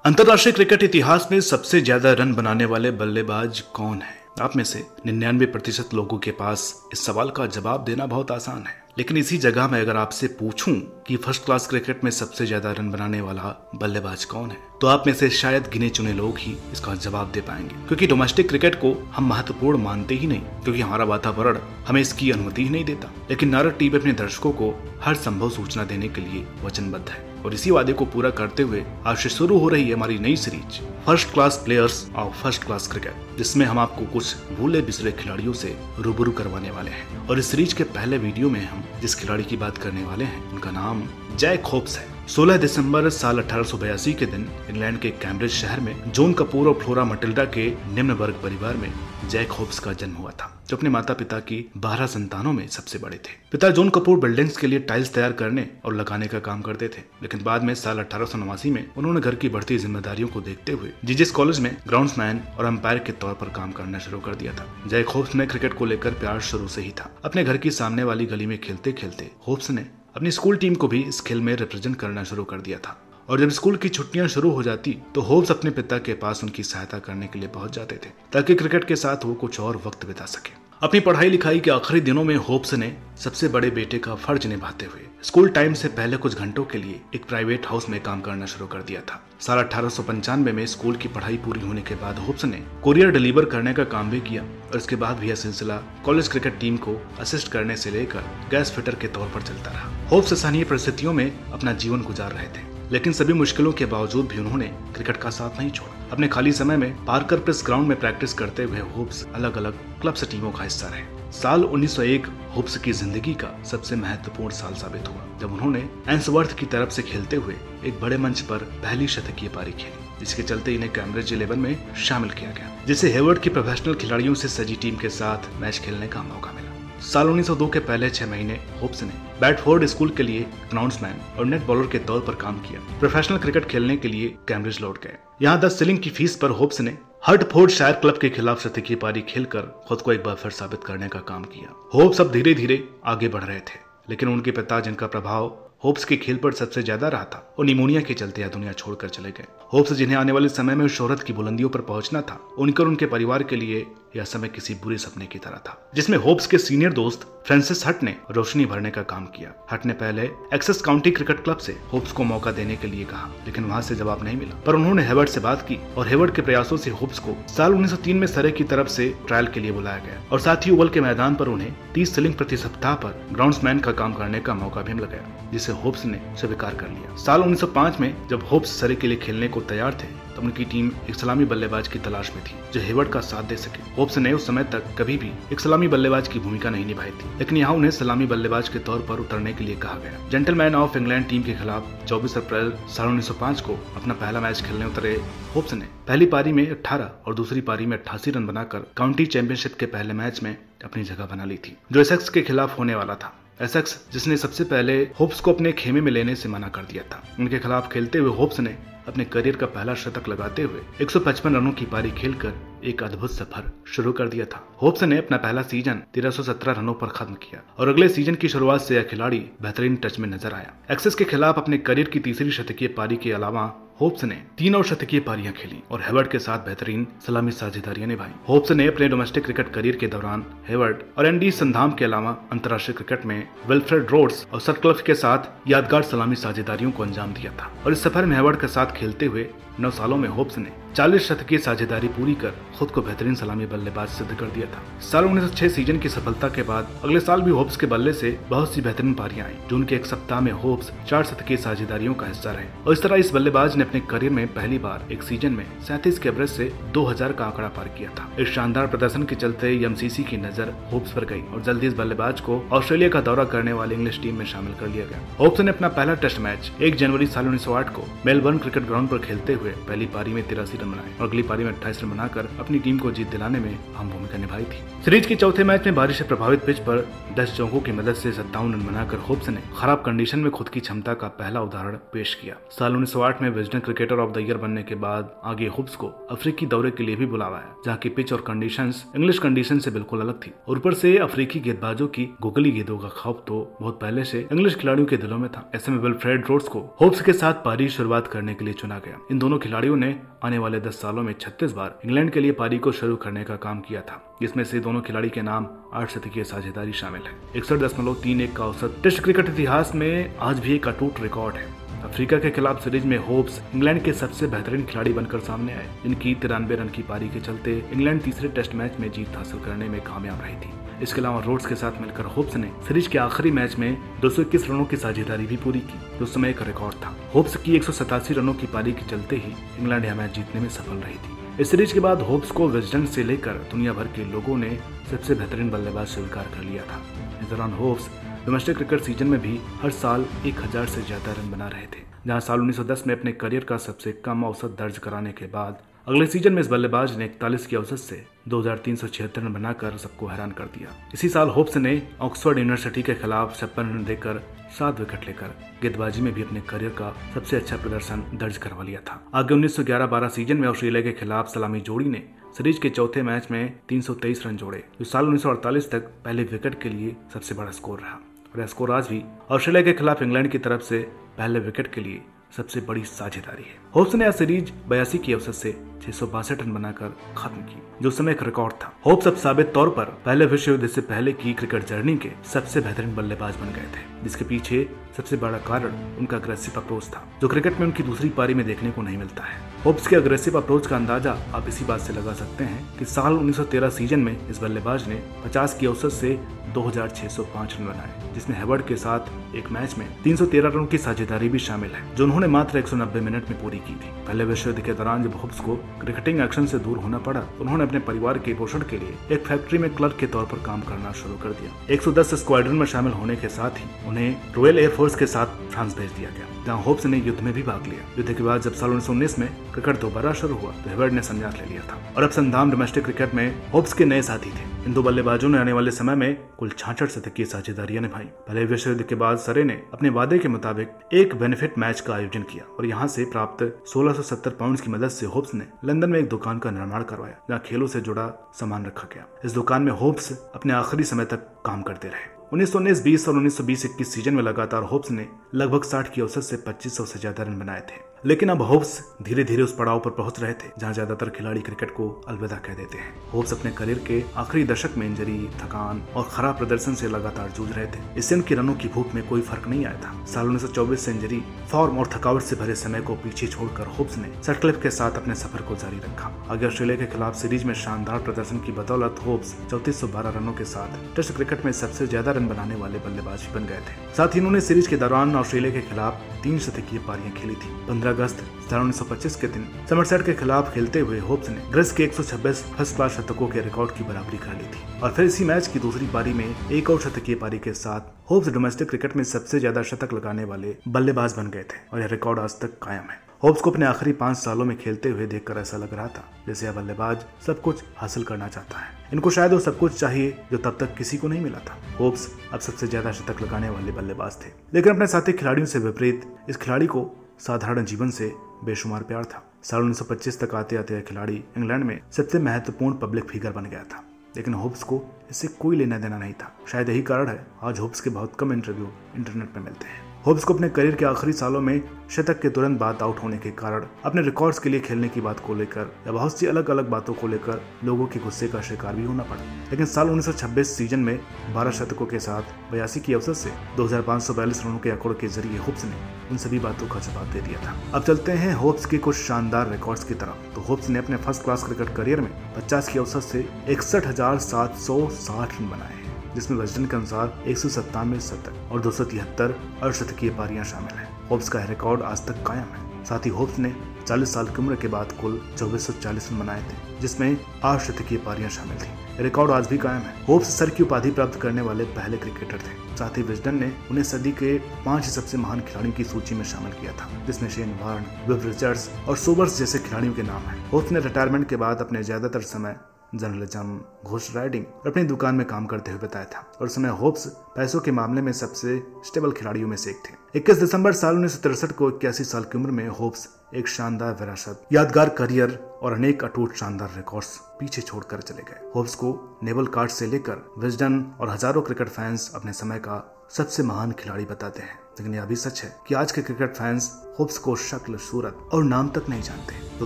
अंतर्राष्ट्रीय क्रिकेट इतिहास में सबसे ज्यादा रन बनाने वाले बल्लेबाज कौन है? आप में से 99% लोगों के पास इस सवाल का जवाब देना बहुत आसान है, लेकिन इसी जगह मैं अगर आपसे पूछूं कि फर्स्ट क्लास क्रिकेट में सबसे ज्यादा रन बनाने वाला बल्लेबाज कौन है, तो आप में से शायद गिने चुने लोग ही इसका जवाब दे पाएंगे। क्योंकि डोमेस्टिक क्रिकेट को हम महत्वपूर्ण मानते ही नहीं, क्योंकि हमारा वातावरण हमें इसकी अनुमति ही नहीं देता। लेकिन नारद टीवी अपने दर्शकों को हर संभव सूचना देने के लिए वचनबद्ध है, और इसी वादे को पूरा करते हुए आज से शुरू हो रही है हमारी नई series first class players of first class cricket, जिसमें हम आपको कुछ भूले बिसरे खिलाड़ियों से रूबरू करवाने वाले हैं। और इस सीरीज के पहले वीडियो में हम जिस खिलाड़ी की बात करने वाले हैं उनका नाम जैक होप्स है। 16 दिसंबर साल 1882 के दिन इंग्लैंड के कैम्ब्रिज शहर में जॉन कपूर और फ्लोरा मटिल्डा के निम्न वर्ग परिवार में जैक होप्स का जन्म हुआ था, जो अपने माता पिता की 12 संतानों में सबसे बड़े थे। पिता जॉन कपूर बिल्डिंग्स के लिए टाइल्स तैयार करने और लगाने का काम करते थे, लेकिन बाद में साल 1889 में उन्होंने घर की बढ़ती जिम्मेदारियों को देखते हुए जीजीएस कॉलेज में ग्राउंड्समैन और अंपायर के तौर पर काम करना शुरू कर दिया था। जैक होप्स में क्रिकेट को लेकर प्यार शुरू से ही था। अपने घर की सामने वाली गली में खेलते खेलते होप्स ने अपनी स्कूल टीम को भी इस खेल में रिप्रेजेंट करना शुरू कर दिया था, और जब स्कूल की छुट्टियां शुरू हो जाती तो होप्स अपने पिता के पास उनकी सहायता करने के लिए पहुंच जाते थे, ताकि क्रिकेट के साथ वो कुछ और वक्त बिता सके। अपनी पढ़ाई लिखाई के आखिरी दिनों में होप्स ने सबसे बड़े बेटे का फर्ज निभाते हुए स्कूल टाइम से पहले कुछ घंटों के लिए एक प्राइवेट हाउस में काम करना शुरू कर दिया था। साल 1895 में स्कूल की पढ़ाई पूरी होने के बाद होप्स ने कुरियर डिलीवर करने का काम भी किया, और इसके बाद भी यह सिलसिला कॉलेज क्रिकेट टीम को असिस्ट करने से लेकर गैस फिटर के तौर पर चलता रहा। होप्स असहनीय परिस्थितियों में अपना जीवन गुजार रहे थे, लेकिन सभी मुश्किलों के बावजूद भी उन्होंने क्रिकेट का साथ नहीं छोड़ा। अपने खाली समय में पार्कर प्रेस ग्राउंड में प्रैक्टिस करते हुए होप्स अलग अलग क्लब्स टीमों का हिस्सा रहे। साल 1901 होप्स की जिंदगी का सबसे महत्वपूर्ण साल साबित हुआ, जब उन्होंने एंसवर्थ की तरफ से खेलते हुए एक बड़े मंच पर पहली शतकीय पारी खेली, जिसके चलते इन्हें कैम्ब्रिज 11 में शामिल किया गया, जिसे हेवर्ड की प्रोफेशनल खिलाड़ियों से सजी टीम के साथ मैच खेलने का मौका मिला। साल 1902 के पहले 6 महीने होप्स ने बैटफोर्ड स्कूल के लिए ग्राउंड्समैन और नेट बॉलर के तौर पर काम किया। प्रोफेशनल क्रिकेट खेलने के लिए कैम्ब्रिज लौट गए। यहाँ 10 शिलिंग की फीस पर होप्स ने हर्टफोर्डशायर क्लब के खिलाफ शतकीय पारी खेलकर खुद को एक बार फिर साबित करने का काम किया। होप्स अब धीरे धीरे आगे बढ़ रहे थे, लेकिन उनके पिता, जिनका प्रभाव होप्स के खेल पर सबसे ज्यादा रहा था, वो निमोनिया के चलते यह दुनिया छोड़कर चले गए। होप्स, जिन्हें आने वाले समय में शोहरत की बुलंदियों पर पहुंचना था, उनके और उनके परिवार के लिए यह समय किसी बुरे सपने की तरह था, जिसमें होप्स के सीनियर दोस्त फ्रांसिस हट ने रोशनी भरने का काम किया। हट ने पहले एक्सेस काउंटी क्रिकेट क्लब से होप्स को मौका देने के लिए कहा, लेकिन वहां से जवाब नहीं मिला। पर उन्होंने हेवर्ड से बात की, और हेवर्ड के प्रयासों से होप्स को साल 1903 में सरे की तरफ से ट्रायल के लिए बुलाया गया, और साथ ही ओवल के मैदान पर उन्हें 30 शिलिंग प्रति सप्ताह पर ग्राउंड्समैन का काम करने का मौका भी मिल गया, जिसे होप्स ने स्वीकार कर लिया। साल 1905 में जब होप्स सरे के लिए खेलने को तैयार थे, तब उनकी टीम एक सलामी बल्लेबाज की तलाश में थी जो हेवर्ड का साथ दे सके। होप्स ने उस समय तक कभी भी एक सलामी बल्लेबाज की भूमिका नहीं निभाई थी, लेकिन यहाँ उन्हें सलामी बल्लेबाज के तौर पर उतरने के लिए कहा गया। जेंटलमैन ऑफ इंग्लैंड टीम के खिलाफ 24 अप्रैल साल 1905 को अपना पहला मैच खेलने उतरे होप्स ने पहली पारी में 18 और दूसरी पारी में 88 रन बनाकर काउंटी चैंपियनशिप के पहले मैच में अपनी जगह बना ली थी, जो एसेक्स के खिलाफ होने वाला था। एसेक्स, जिसने सबसे पहले होप्स को अपने खेमे में लेने से मना कर दिया था। उनके खिलाफ खेलते हुए होप्स ने अपने करियर का पहला शतक लगाते हुए 155 रनों की पारी खेलकर एक अद्भुत सफर शुरू कर दिया था। होप्स ने अपना पहला सीजन 1317 रनों पर खत्म किया, और अगले सीजन की शुरुआत से यह खिलाड़ी बेहतरीन टच में नजर आया। एक्सेस के खिलाफ अपने करियर की तीसरी शतकीय पारी के अलावा होप्स ने 3 और शतकीय पारियां खेली और हेवर्ड के साथ बेहतरीन सलामी साझेदारियां निभाई। होप्स ने अपने डोमेस्टिक क्रिकेट करियर के दौरान हेवर्ड और एंडी संधाम के अलावा अंतर्राष्ट्रीय क्रिकेट में विल्फ्रेड रोड्स और सटक्लिफ के साथ यादगार सलामी साझेदारियों को अंजाम दिया था, और इस सफर में हेवर्ड के साथ खेलते हुए 9 सालों में होप्स ने 40 शतकीय साझेदारी पूरी कर खुद को बेहतरीन सलामी बल्लेबाज सिद्ध कर दिया था। साल 1906 सीजन की सफलता के बाद अगले साल भी होप्स के बल्ले से बहुत सी बेहतरीन पारियां आई। जून के एक सप्ताह में होप्स 4 शतकीय साझेदारियों का हिस्सा रहे, और इस तरह इस बल्लेबाज ने अपने करियर में पहली बार एक सीजन में 37 के एवरेज से 2000 का आंकड़ा पार किया था। इस शानदार प्रदर्शन के चलते एमसीसी की नजर होप्स पर गई, और जल्दी इस बल्लेबाज को ऑस्ट्रेलिया का दौरा करने वाली इंग्लिश टीम में शामिल कर लिया गया। होप्स ने अपना पहला टेस्ट मैच 1 जनवरी साल 1908 को मेलबर्न क्रिकेट ग्राउंड पर खेलते हुए पहली पारी में 83 रन बनाए, और अगली पारी में 28 रन बनाकर अपनी टीम को जीत दिलाने में अहम भूमिका निभाई थी। सीरीज के चौथे मैच में बारिश से प्रभावित पिच पर 10 चौकों की मदद से 57 रन बनाकर होप्स ने खराब कंडीशन में खुद की क्षमता का पहला उदाहरण पेश किया। साल 1908 में Wisden professional cricketer of the year बनने के बाद आगे हुब्स को अफ्रीकी दौरे के लिए भी बुलावा है, जहाँ की पिच और कंडीशंस इंग्लिश कंडीशन से बिल्कुल अलग थी। और ऊपर से अफ्रीकी गेंदबाजों की गोगली गेंदों का खौफ तो बहुत पहले से इंग्लिश खिलाड़ियों के दिलों में था। ऐसे में विल्फ्रेड रोड्स को हुब्स के साथ पारी शुरुआत करने के लिए चुना गया। इन दोनों खिलाड़ियों ने आने वाले 10 सालों में 36 बार इंग्लैंड के लिए पारी को शुरू करने का काम किया था, जिसमें से दोनों खिलाड़ी के नाम 8 शतकीय साझेदारी शामिल है। 61.31 का औसत टेस्ट क्रिकेट इतिहास में आज भी एक अटूट रिकॉर्ड है। अफ्रीका के खिलाफ सीरीज में हुब्स इंग्लैंड के सबसे बेहतरीन खिलाड़ी बनकर सामने आए, जिनकी 93 रन की पारी के चलते इंग्लैंड तीसरे टेस्ट मैच में जीत हासिल करने में कामयाब रही थी। इसके अलावा रोड्स के साथ मिलकर हुब्स ने सीरीज के आखिरी मैच में 221 रनों की साझेदारी भी पूरी की, जो उस समय एक रिकॉर्ड था। हुब्स की 187 रनों की पारी के चलते ही इंग्लैंड यह मैच जीतने में सफल रही थी। इस सीरीज के बाद हुब्स को विजडन से लेकर दुनिया भर के लोगों ने सबसे बेहतरीन बल्लेबाज स्वीकार कर लिया था। इस दौरान हुब्स डोमेस्टिक क्रिकेट सीजन में भी हर साल 1000 से ज्यादा रन बना रहे थे, जहां साल 1910 में अपने करियर का सबसे कम औसत दर्ज कराने के बाद अगले सीजन में इस बल्लेबाज ने 41 की औसत से 2376 रन बनाकर सबको हैरान कर दिया। इसी साल हुब्स ने ऑक्सफोर्ड यूनिवर्सिटी के खिलाफ 56 रन देकर 7 विकेट लेकर गेंदबाजी में भी अपने करियर का सबसे अच्छा प्रदर्शन दर्ज करवा लिया था। आगे 1911-12 सीजन में ऑस्ट्रेलिया के खिलाफ सलामी जोड़ी ने सीरीज के चौथे मैच में 323 रन जोड़े, जो साल 1948 तक पहले विकेट के लिए सबसे बड़ा स्कोर रहा। और यह स्कोर आज भी ऑस्ट्रेलिया के खिलाफ इंग्लैंड की तरफ से पहले विकेट के लिए सबसे बड़ी साझेदारी है। हुब्स ने यह सीरीज 82 की औसत से 662 रन बनाकर खत्म की, जो उस समय एक रिकॉर्ड था। हुब्स अब साबित तौर पर पहले विश्व युद्ध से पहले की क्रिकेट जर्नी के सबसे बेहतरीन बल्लेबाज बन गए थे, जिसके पीछे सबसे बड़ा कारण उनका अग्रेसिव अप्रोच था, जो क्रिकेट में उनकी दूसरी पारी में देखने को नहीं मिलता है। हुब्स के अग्रेसिव अप्रोच का अंदाजा आप इसी बात से लगा सकते हैं कि साल 1913 सीजन में इस बल्लेबाज ने 50 की औसत से 2605 रन बनाए, जिसमें हेवर्ड के साथ एक मैच में 313 रनों की साझेदारी भी शामिल है, जो उन्होंने मात्र 190 मिनट में पूरी की थी। पहले विश्व युद्ध के दौरान जब हुब्स को क्रिकेटिंग एक्शन से दूर होना पड़ा, उन्होंने अपने परिवार के पोषण के लिए एक फैक्ट्री में क्लर्क के तौर पर काम करना शुरू कर दिया। 110 स्क्वाड्रन में शामिल होने के साथ ही उन्हें रॉयल एयरफोर्स के साथ फ्रांस भेज दिया गया, जहां हुब्स ने युद्ध में भी भाग लिया। युद्ध के बाद जब साल 1919 में क्रिकेट दोबारा शुरू हुआ तो हेवर्ड ने संन्यास ले लिया था और अब संधाम डोमेस्टिक क्रिकेट में हुब्स के नए साथी थे। इन दो बल्लेबाजों ने आने वाले समय में कुल 66 शतकीय साझेदारियां निभाई। पहले विश्व युद्ध के बाद सरे ने अपने वादे के मुताबिक एक बेनिफिट मैच का आयोजन किया और यहाँ से प्राप्त 1670 पाउंड की मदद से हुब्स ने लंदन में एक दुकान का निर्माण करवाया, जहाँ खेलों से जुड़ा सामान रखा गया। इस दुकान में हुब्स अपने आखिरी समय तक काम करते रहे। 1919-20 और 1920-21 सीजन में लगातार हुब्स ने लगभग 60 की औसत से 2500 से ज्यादा रन बनाए थे। लेकिन अब हुब्स धीरे धीरे उस पड़ाव पर पहुंच रहे थे जहां ज्यादातर खिलाड़ी क्रिकेट को अलविदा कह देते हैं। हुब्स अपने करियर के आखिरी दशक में इंजरी, थकान और खराब प्रदर्शन से लगातार जूझ रहे थे। इससे उनकी रनों की भूख में कोई फर्क नहीं आया था। साल 1924 से इंजरी, फॉर्म और थकावट से भरे समय को पीछे छोड़कर हुब्स ने सटक्लिफ के साथ अपने सफर को जारी रखा। आगे ऑस्ट्रेलिया के खिलाफ सीरीज में शानदार प्रदर्शन की बदौलत हुब्स 3412 रनों के साथ टेस्ट क्रिकेट में सबसे ज्यादा रन बनाने वाले बल्लेबाज बन गए थे। साथ ही उन्होंने सीरीज के दौरान ऑस्ट्रेलिया के खिलाफ 3 शतकीय पारियां खेली थी। 15 अगस्त 1925 के दिन समरसेट के खिलाफ खेलते हुए हुब्स ने ग्रेस के 126 फर्स्ट क्लास शतकों के रिकॉर्ड की बराबरी कर ली थी और फिर इसी मैच की दूसरी पारी में एक और शतकीय पारी के साथ हुब्स डोमेस्टिक क्रिकेट में सबसे ज्यादा शतक लगाने वाले बल्लेबाज बन गए थे और यह रिकॉर्ड आज तक कायम है। हुब्स को अपने आखिरी 5 सालों में खेलते हुए देखकर ऐसा लग रहा था जैसे यह बल्लेबाज सब कुछ हासिल करना चाहता है। इनको शायद वो सब कुछ चाहिए जो तब तक किसी को नहीं मिला था। हुब्स अब सबसे ज्यादा शतक लगाने वाले बल्लेबाज थे, लेकिन अपने साथी खिलाड़ियों से विपरीत इस खिलाड़ी को साधारण जीवन से बेशुमार प्यार था। साल 1925 तक आते आते यह खिलाड़ी इंग्लैंड में सबसे महत्वपूर्ण पब्लिक फिगर बन गया था, लेकिन हुब्स को इससे कोई लेना देना नहीं था। शायद यही कारण है आज हुब्स के बहुत कम इंटरव्यू इंटरनेट में मिलते हैं। हुब्स को अपने करियर के आखिरी सालों में शतक के तुरंत बाद आउट होने के कारण अपने रिकॉर्ड्स के लिए खेलने की बात को लेकर या बहुत सी अलग अलग बातों को लेकर लोगों के गुस्से का शिकार भी होना पड़ा। लेकिन साल 1926 सीजन में 12 शतकों के साथ 82 की औसत से 2542 रनों के आंकड़ों के जरिए हुब्स ने उन सभी बातों का जवाब दे दिया था। अब चलते हैं हुब्स के कुछ शानदार रिकॉर्ड्स की तरफ। तो हुब्स ने अपने फर्स्ट क्लास क्रिकेट करियर में 50 की औसत से 61,760 रन बनाए, जिसमें विजडन के अनुसार 197 शतक और 273 अर्धशतकीय पारियां शामिल हैं। हुब्स का रिकॉर्ड आज तक कायम है। साथ ही हुब्स ने 40 साल की उम्र के बाद कुल 2440 रन बनाए थे, जिसमें 8 शतकीय पारियां शामिल थी। रिकॉर्ड आज भी कायम है। हुब्स सर की उपाधि प्राप्त करने वाले पहले क्रिकेटर थे। साथ ही विजडन ने उन्हें सदी के 5 सबसे महान खिलाड़ियों की सूची में शामिल किया था, जिसमें शेन वार्न, विव रिचर्ड्स और सोबर्स जैसे खिलाड़ियों के नाम हैं। हुब्स ने रिटायरमेंट के बाद अपने ज्यादातर समय जर्नलिज्म, घोस्ट राइटिंग और अपनी दुकान में काम करते हुए बताया था। और उस समय होप्स पैसों के मामले में सबसे स्टेबल खिलाड़ियों में से एक थे। 21 दिसंबर साल 1963 को 81 साल की उम्र में होप्स एक शानदार विरासत, यादगार करियर और अनेक अटूट शानदार रिकॉर्ड्स पीछे छोड़कर चले गए। होप्स को नेवल कार्ड से लेकर विजडन और हजारों क्रिकेट फैंस अपने समय का सबसे महान खिलाड़ी बताते हैं। लेकिन यह भी सच है कि आज के क्रिकेट फैंस होप्स को शक्ल, सूरत और नाम तक नहीं जानते। तो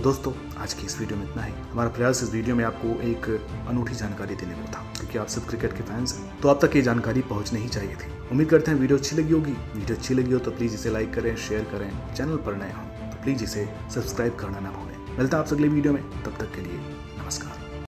दोस्तों, आज की इस वीडियो में इतना ही। हमारा प्रयास इस वीडियो में आपको एक अनूठी जानकारी देने को था, क्योंकि आप सब क्रिकेट के फैंस हैं, तो आप तक ये जानकारी पहुंचनी ही चाहिए थी। उम्मीद करते हैं वीडियो अच्छी लगी होगी। वीडियो अच्छी लगी हो तो प्लीज इसे लाइक करें, शेयर करें। चैनल पर नए हो तो प्लीज इसे सब्सक्राइब करना ना भूलें। मिलता है आपसे अगली वीडियो में, तब तक के लिए